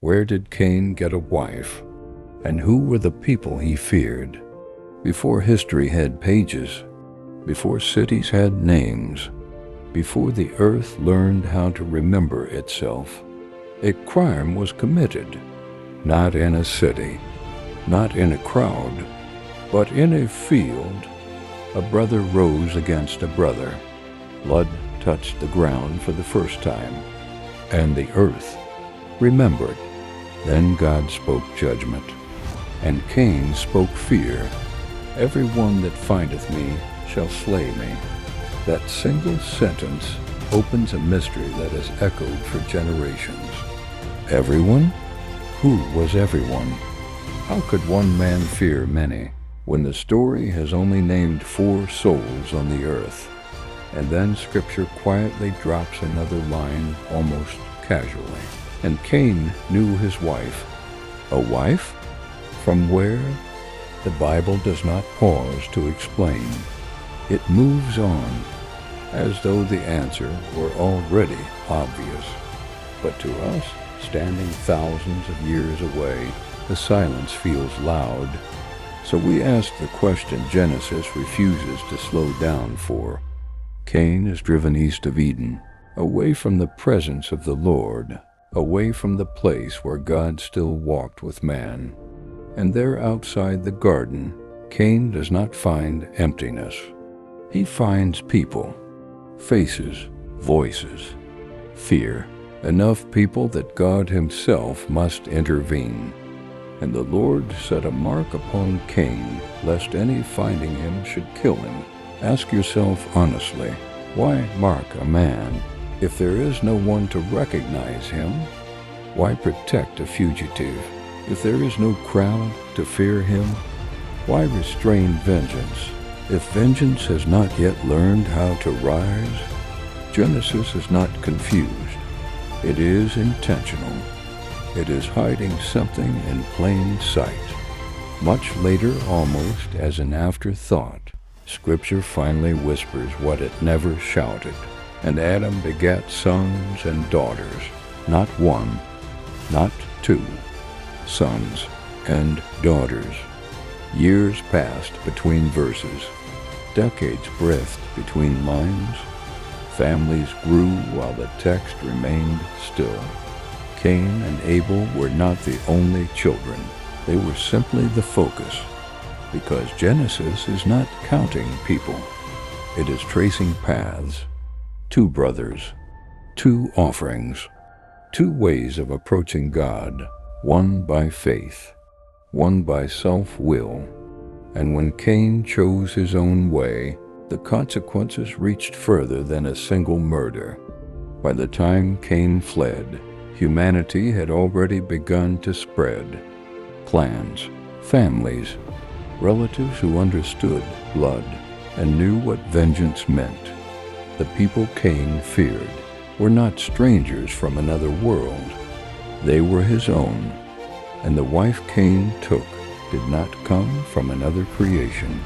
Where did Cain get a wife? And who were the people he feared? Before history had pages, before cities had names, before the earth learned how to remember itself, a crime was committed, not in a city, not in a crowd, but in a field. A brother rose against a brother. Blood touched the ground for the first time, and the earth remembered. Then God spoke judgment, and Cain spoke fear. Every one that findeth me shall slay me. That single sentence opens a mystery that has echoed for generations. Everyone? Who was everyone? How could one man fear many, when the story has only named 4 souls on the earth? And then Scripture quietly drops another line almost casually. And Cain knew his wife. A wife? From where? The Bible does not pause to explain. It moves on, as though the answer were already obvious. But to us, standing thousands of years away, the silence feels loud. So we ask the question Genesis refuses to slow down for. Cain is driven east of Eden, away from the presence of the Lord, away from the place where God still walked with man. And there outside the garden, Cain does not find emptiness. He finds people, faces, voices, fear, enough people that God himself must intervene. And the Lord set a mark upon Cain, lest any finding him should kill him. Ask yourself honestly, why mark a man? If there is no one to recognize him, why protect a fugitive? If there is no crowd to fear him, why restrain vengeance? If vengeance has not yet learned how to rise, Genesis is not confused. It is intentional. It is hiding something in plain sight. Much later, almost as an afterthought, Scripture finally whispers what it never shouted. And Adam begat sons and daughters, not one, not 2, sons and daughters. Years passed between verses, decades breathed between lines. Families grew while the text remained still. Cain and Abel were not the only children. They were simply the focus, because Genesis is not counting people. It is tracing paths. 2 brothers, 2 offerings, 2 ways of approaching God, one by faith, one by self-will. And when Cain chose his own way, the consequences reached further than a single murder. By the time Cain fled, humanity had already begun to spread. Clans, families, relatives who understood blood and knew what vengeance meant. The people Cain feared were not strangers from another world. They were his own, and the wife Cain took did not come from another creation.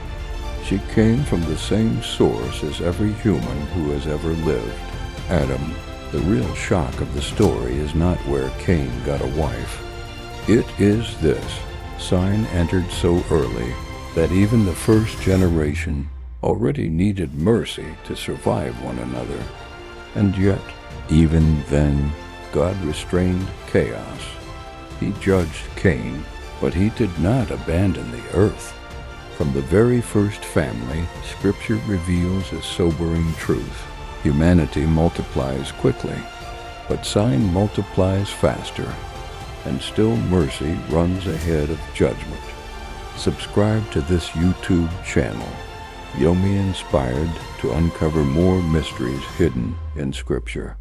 She came from the same source as every human who has ever lived, Adam. The real shock of the story is not where Cain got a wife. It is this: sign entered so early that even the first generation already needed mercy to survive one another. And yet, even then, God restrained chaos. He judged Cain, but he did not abandon the earth. From the very first family, Scripture reveals a sobering truth. Humanity multiplies quickly, but sin multiplies faster, and still mercy runs ahead of judgment. Subscribe to this YouTube channel, Yomi Inspired, to uncover more mysteries hidden in Scripture.